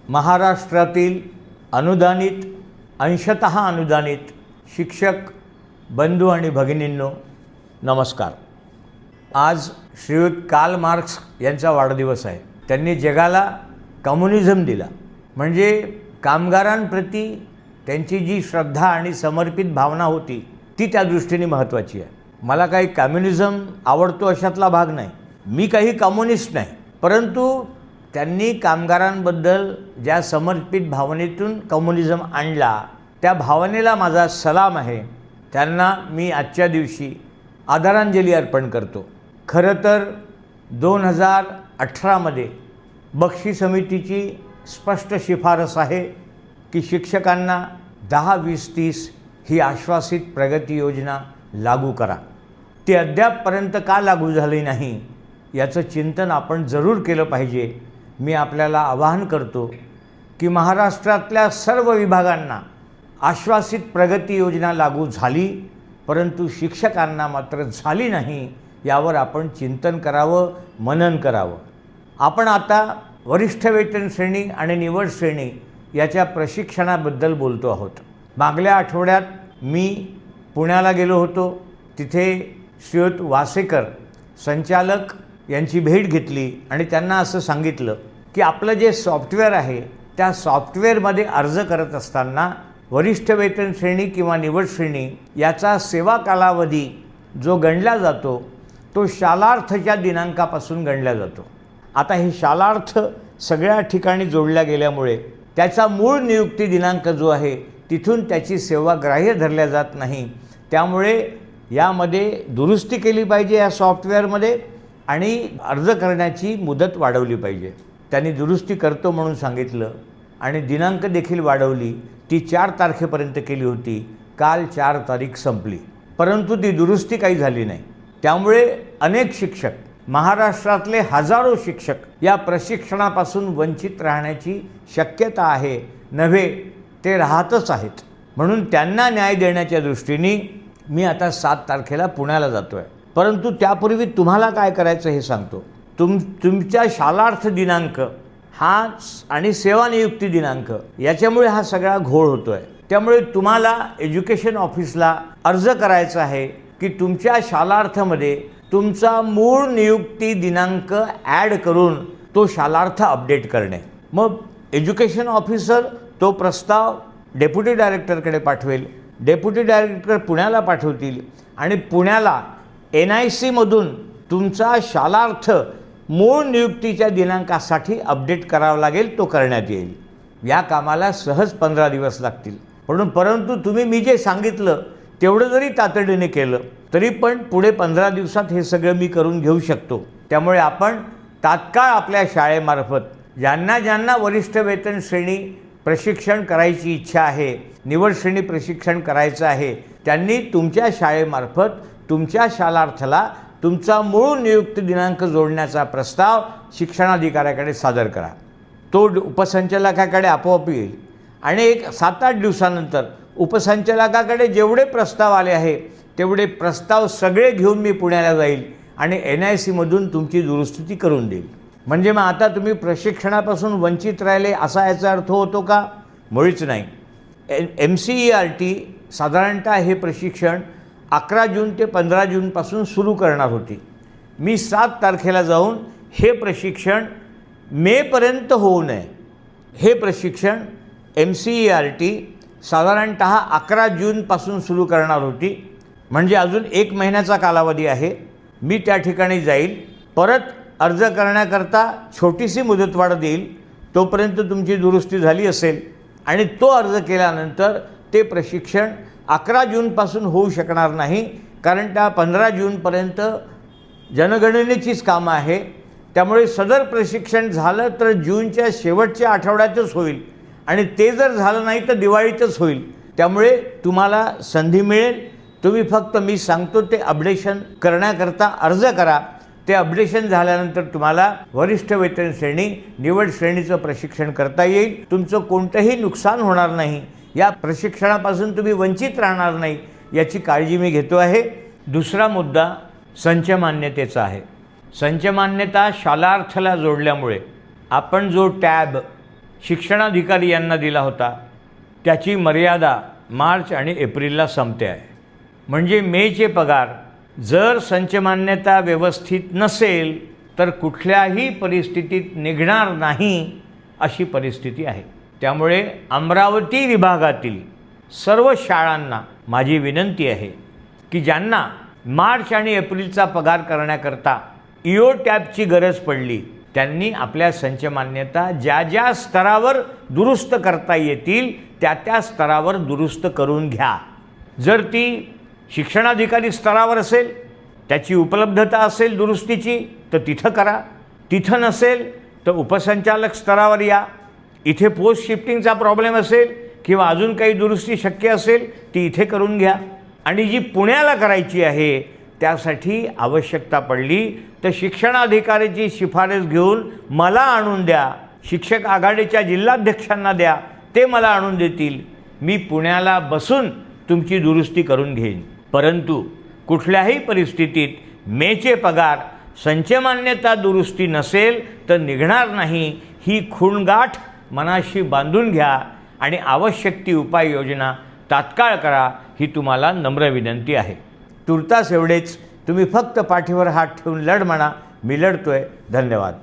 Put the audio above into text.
महाराष्ट्रातील अनुदानित, अंशतः अनुदानित शिक्षक बंधू आणि भगिनींनो, नमस्कार। आज श्रीयुत कार्ल मार्क्स यांचा वाढदिवस आहे। त्यांनी जगाला कम्युनिझम दिला, म्हणजे कामगारांप्रती त्यांची जी श्रद्धा आणि समर्पित भावना होती ती त्या दृष्टीने महत्त्वाची आहे। मला काही कम्युनिझम आवडतो अशातला भाग नाही, मी काही कम्युनिस्ट नाही, परंतु त्यांनी कामगारांबद्दल ज्या समर्पित भावनेतून कम्युनिझम आणला त्या भावनेला माझा सलाम आहे। त्यांना मी आजच्या दिवशी आदरांजली अर्पण करतो। खरं तर 2018 मध्ये बक्षी समितीची स्पष्ट शिफारस आहे की शिक्षकांना 10-20-30 ही आश्वासित प्रगती योजना लागू करा। ती अद्यापपर्यंत का लागू झाली नाही याचं चिंतन आपण जरूर केलं पाहिजे। मी आपल्याला आवाहन करतो की महाराष्ट्रातल्या सर्व विभागांना आश्वासित प्रगती योजना लागू झाली, परंतु शिक्षकांना मात्र झाली नाही। यावर आपण चिंतन करावं, मनन करावं। आपण आता वरिष्ठ वेतन श्रेणी आणि निवड श्रेणी याच्या प्रशिक्षणाबद्दल बोलतो आहोत। मागल्या आठवड्यात मी पुण्याला गेलो होतो। तिथे श्रीयुत वासेकर संचालक यांची भेट घेतली आणि त्यांना असं सांगितलं की आपलं जे सॉफ्टवेअर आहे त्या सॉफ्टवेअरमध्ये अर्ज करत असताना वरिष्ठ वेतन श्रेणी किंवा निवड श्रेणी याचा सेवा कालावधी जो गणला जातो तो शालार्थच्या दिनांकापासून गणला जातो। आता हे शालार्थ सगळ्या ठिकाणी जोडल्या गेल्यामुळे त्याचा मूळ नियुक्ती दिनांक जो आहे तिथून त्याची सेवा ग्राह्य धरल्या जात नाही। त्यामुळे यामध्ये दुरुस्ती केली पाहिजे या सॉफ्टवेअरमध्ये आणि अर्ज करण्याची मुदत वाढवली पाहिजे। त्यांनी दुरुस्ती करतो म्हणून सांगितलं आणि दिनांक देखील वाढवली। ती 4 तारखेपर्यंत केली होती, काल 4 तारीख संपली, परंतु ती दुरुस्ती काही झाली नाही। त्यामुळे अनेक शिक्षक, महाराष्ट्रातले हजारो शिक्षक या प्रशिक्षणापासून वंचित राहण्याची शक्यता आहे, नव्हे ते राहतच आहेत। म्हणून त्यांना न्याय देण्याच्या दृष्टीने मी आता 7 तारखेला पुण्याला जातो आहे। परंतु त्यापूर्वी तुम्हाला काय करायचं हे सांगतो। तुमच्या शालार्थ दिनांक हा आणि सेवानियुक्ती दिनांक याच्यामुळे हा सगळा घोळ होतो आहे। त्यामुळे तुम्हाला एज्युकेशन ऑफिसला अर्ज करायचा आहे की तुमच्या शालार्थमध्ये तुमचा मूळ नियुक्ती दिनांक ॲड करून तो शालार्थ अपडेट करणे। मग एज्युकेशन ऑफिसर तो प्रस्ताव डेप्युटी डायरेक्टरकडे पाठवेल, डेप्युटी डायरेक्टर पुण्याला पाठवतील आणि पुण्याला NIC मधून तुमचा शालार्थ मूळ नियुक्तीच्या दिनांकासाठी अपडेट करावा लागेल, तो करण्यात येईल। या कामाला सहज 15 दिवस लागतील। परंतु तुम्ही मी जे सांगितलं तेवढं जरी तातडीने केलं तरी पण पुढे 15 दिवसात हे सगळं मी करून घेऊ शकतो। त्यामुळे आपण तात्काळ आपल्या शाळेमार्फत ज्यांना वरिष्ठ वेतन श्रेणी प्रशिक्षण करायची इच्छा आहे, निवड श्रेणी प्रशिक्षण करायचं आहे, त्यांनी तुमच्या शाळेमार्फत तुमच्या शालार्थाला तुमचा मूळ नियुक्ती दिनांक जोडण्याचा प्रस्ताव शिक्षणाधिकाऱ्याकडे सादर करा। तो उपसंचालकाकडे आपोआप येईल आणि एक 7-8 दिवसानंतर उपसंचालकाकडे जेवढे प्रस्ताव आले आहे तेवढे प्रस्ताव सगळे घेऊन मी पुण्याला जाईल आणि NIC मधून तुमची दुरुस्ती करून देईल। म्हणजे मग आता तुम्ही प्रशिक्षणापासून वंचित राहिले असा याचा अर्थ होतो का? मुळीच नाही। MCERT साधारणतः हे प्रशिक्षण 11 जून ते 15 जूनपासून सुरू करणार होती। मी 7 तारखेला जाऊन हे प्रशिक्षण मेपर्यंत होऊ नये, हे प्रशिक्षण MCERT साधारणतः 11 जूनपासून सुरू करणार होती। म्हणजे अजून 1 महिन्याचा कालावधी आहे। मी त्या ठिकाणी जाईल, परत अर्ज करण्याकरता छोटीशी मुदतवाढ देईल, तोपर्यंत तुमची दुरुस्ती झाली असेल आणि तो अर्ज केल्यानंतर ते प्रशिक्षण 11 जूनपासून होऊ शकणार नाही, कारण त्या 15 जूनपर्यंत जनगणनेचीच कामं आहे। त्यामुळे सदर प्रशिक्षण झालं तर जूनच्या शेवटच्या आठवड्यातच होईल आणि ते जर झालं नाही तर दिवाळीतच होईल। त्यामुळे तुम्हाला संधी मिळेल, तुम्ही फक्त मी सांगतो ते अपडेशन करण्याकरता अर्ज करा। ते अपडेशन झाल्यानंतर तुम्हाला वरिष्ठ वेतन श्रेणी निवड श्रेणीचं प्रशिक्षण करता येईल। तुमचं कोणतंही नुकसान होणार नाही, या प्रशिक्षणापासून तुम्ही वंचित राहणार नाही याची काळजी मी घेतो आहे। दुसरा मुद्दा संच मान्यतेचा आहे। संच मान्यता शालार्थला जोडल्यामुळे आपण जो टॅब शिक्षणाधिकारी यांना दिला होता त्याची मर्यादा मार्च आणि एप्रिलला संपते आहे. म्हणजे मेचे पगार जर संचमान्यता व्यवस्थित नसेल तर कुठल्याही परिस्थितीत निघणार नाही अशी परिस्थिती आहे. त्यामुळे अमरावती विभागातील सर्व शाळांना माझी विनंती आहे की ज्यांना मार्च आणि एप्रिलचा पगार करण्याकरता ईओ टॅबची गरज पडली त्यांनी आपल्या संचमान्यता ज्या ज्या स्तरावर दुरुस्त करता येतील त्या त्या स्तरावर दुरुस्त करून घ्या. जर ती शिक्षणाधिकारी स्तरावर असेल, त्याची उपलब्धता असेल दुरुस्तीची तर तिथं करा. तिथं नसेल तर उपसंचालक स्तरावर या. इथे पोस्ट शिफ्टिंगचा प्रॉब्लेम असेल किंवा अजून काही दुरुस्ती शक्य असेल ती इथे करून घ्या. आणि जी पुण्याला करायची आहे त्यासाठी आवश्यकता पडली तर शिक्षणाधिकाऱ्याची शिफारस घेऊन मला आणून द्या. शिक्षक आघाडीच्या जिल्हाध्यक्षांना द्या, ते मला आणून देतील. मी पुण्याला बसून तुमची दुरुस्ती करून घेईन. परंतु कुठल्याही परिस्थितीत मेचे पगार संचमान्यता दुरुस्ती नसेल तर निघणार नाही ही खूणगाठ मनाशी बांधून घ्या आणि आवश्यक ती उपाययोजना तात्काळ करा ही तुम्हाला नम्र विनंती आहे. तुर्तास एवढेच. तुम्ही फक्त पाठीवर हात ठेवून लढ म्हणा. मी लढतोय. धन्यवाद.